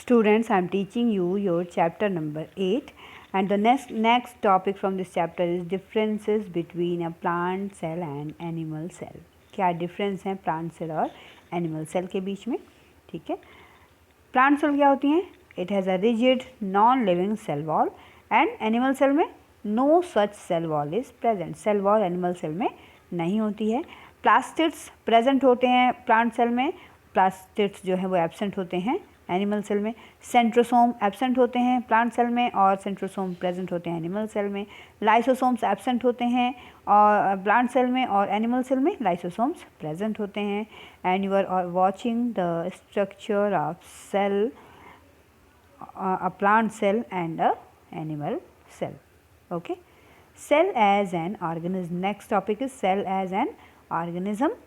Students, I am teaching you your chapter number 8, and the next topic from this chapter is differences between a plant cell and animal cell. क्या difference है plant cell और animal cell के बीच में? ठीक है, plant cell क्या होती हैं? It has a rigid non living cell wall and animal cell में no such cell wall is present. Cell wall animal cell में नहीं होती है. प्लास्टिड्स प्रेजेंट होते हैं प्लांट सेल में, प्लास्टिड्स जो है वो एब्सेंट होते हैं एनिमल सेल में. सेंट्रोसोम एब्सेंट होते हैं प्लांट सेल में और सेंट्रोसोम प्रेजेंट होते हैं एनिमल सेल में. लाइसोसोम्स एब्सेंट होते हैं और प्लांट सेल में और एनिमल सेल में लाइसोसोम्स प्रेजेंट होते हैं. And you are watching the structure of cell, a plant cell and a animal cell. Okay, cell as an organism. Next topic is cell as an organism.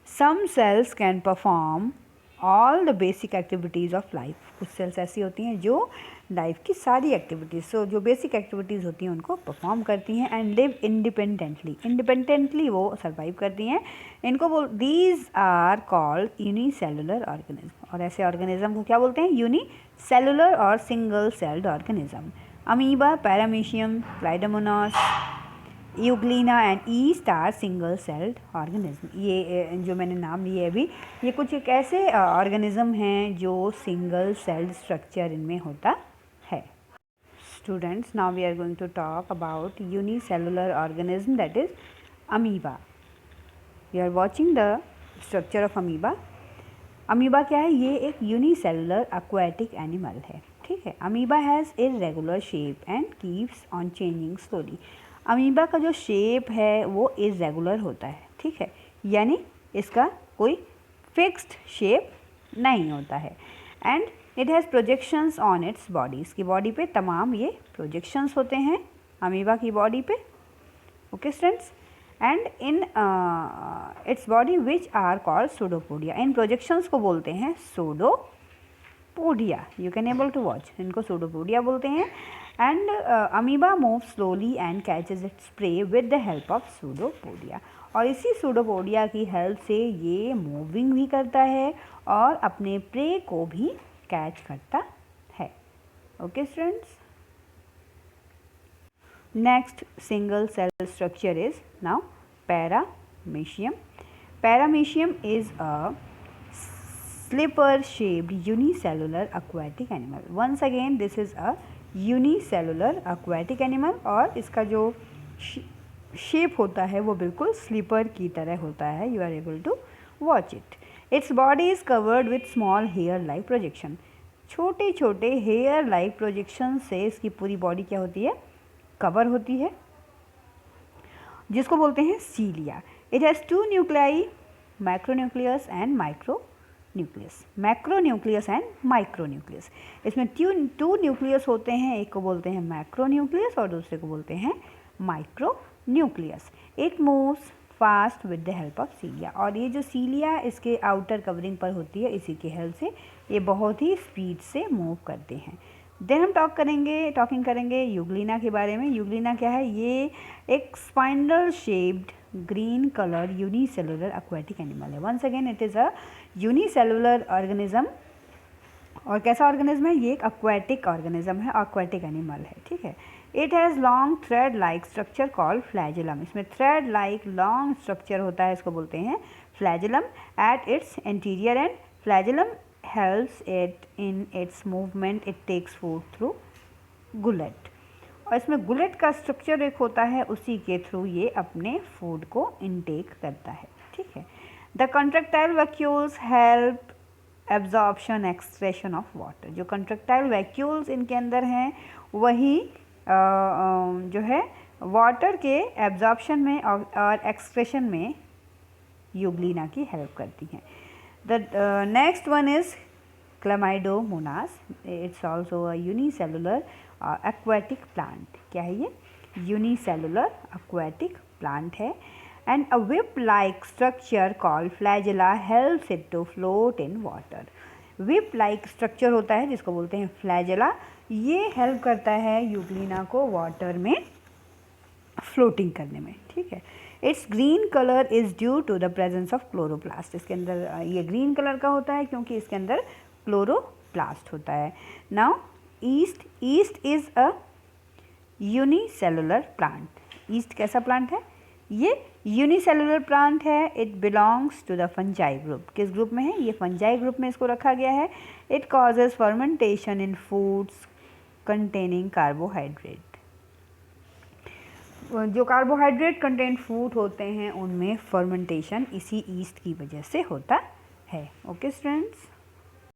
Some cells can perform all the basic activities of life. कुछ sales ऐसी होती हैं जो life की सारी activities, जो basic activities होती हैं उनको परफॉर्म करती हैं. एंड लिव इंडिपेंडेंटली वो सर्वाइव करती हैं. इनको these are called unicellular organism. और ऐसे ऑर्गेनिज्म को क्या बोलते हैं? यूनिसेलुलर और single celled organism. Amoeba, paramecium, chlamydomonas, euglena and yeast are single celled organism. ये जो मैंने नाम लिए अभी, ये कुछ एक ऐसे ऑर्गेनिज्म हैं जो सिंगल सेल्ड स्ट्रक्चर इनमें होता है. Students, now we are going to talk about unicellular organism, that is amoeba. You are watching the structure of amoeba. Amoeba क्या है? ये एक यूनिसेलुलर एक्वाटिक एनिमल है. ठीक है, amoeba has irregular shape and keeps on changing slowly. Amoeba का जो shape है वो इर्रेगुलर होता है. ठीक है, यानी इसका कोई फिक्स्ड शेप नहीं होता है. And it has projections on its body. इसकी बॉडी पे तमाम ये प्रोजेक्शंस होते हैं अमीबा की बॉडी पे. Okay students, and in its body which are called pseudopodia. इन प्रोजेक्शंस को बोलते हैं pseudopodia. You can able to watch, इनको सूडोपोडिया बोलते हैं. And amoeba move slowly and catches its prey with the help of pseudopodia. और इसी pseudopodia की हेल्प से ये मूविंग भी करता है और अपने प्रे को भी कैच करता है. Okay students, next single cell structure is now paramecium. Paramecium is a slipper shaped unicellular aquatic animal. Once again this is a unicellular aquatic animal और इसका जो शेप होता है वो बिल्कुल स्लीपर की तरह होता है. You are able to watch it. Its body is covered with small hair like projection. छोटे छोटे हेयर लाइक प्रोजेक्शन से इसकी पूरी बॉडी क्या होती है? कवर होती है, जिसको बोलते हैं cilia. It has 2 nuclei, macronucleus and nucleus. Macronucleus and micronucleus. इसमें 2 न्यूक्लियस होते हैं. एक को बोलते हैं मैक्रोन्यूक्लियस और दूसरे को बोलते हैं micronucleus. It moves fast with the help of सीलिया. और ये जो सीलिया इसके आउटर कवरिंग पर होती है, इसी की हेल्प से ये बहुत ही स्पीड से मूव करते हैं. देन हम टॉकिंग करेंगे यूग्लिना के बारे में. यूग्लिना क्या है? ये एक spinal shaped green colour unicellular aquatic animal है. Once again it is a unicellular organism. और कैसा ऑर्गेनिज्म है? ये एक एक्वाटिक ऑर्गेनिज्म है, एक्वाटिक एनिमल है. ठीक है, it has long thread like structure called flagellum. इसमें थ्रेड लाइक लॉन्ग स्ट्रक्चर होता है, इसको बोलते हैं flagellum. At its interior and flagellum helps it in its movement. It takes food through gullet. और इसमें गुलेट का स्ट्रक्चर एक होता है, उसी के थ्रू ये अपने फूड को इनटेक करता है. ठीक है, the contractile vacuoles help absorption excretion of water. जो कंट्रैक्टाइल वैक्यूल्स इनके अंदर हैं वही जो है वाटर के एब्जॉर्प्शन में और एक्सक्रेशन में यूग्लिना की हेल्प करती हैं. The next one is Chlamydomonas. It's also a unicellular aquatic plant. क्या है ये? Unicellular aquatic plant है. And a whip-like structure called flagella helps it to float in water. Whip-like structure होता है जिसको बोलते हैं flagella. ये हेल्प करता है यूग्लिना को वाटर में फ्लोटिंग करने में. ठीक है, its green colour is due to the presence of chloroplast. इसके अंदर ये ग्रीन कलर का होता है क्योंकि इसके अंदर क्लोरोप्लास्ट होता है। Now yeast is a unicellular plant. Yeast कैसा प्लांट है? ये यूनिसेलुलर प्लांट है। It belongs to the fungi group. किस ग्रुप में है? ये फंजाई ग्रुप में इसको रखा गया है। It causes fermentation in foods containing carbohydrate. जो कार्बोहाइड्रेट कंटेंट फूड होते हैं उनमें फर्मेंटेशन इसी ईस्ट की वजह से होता है। Okay students.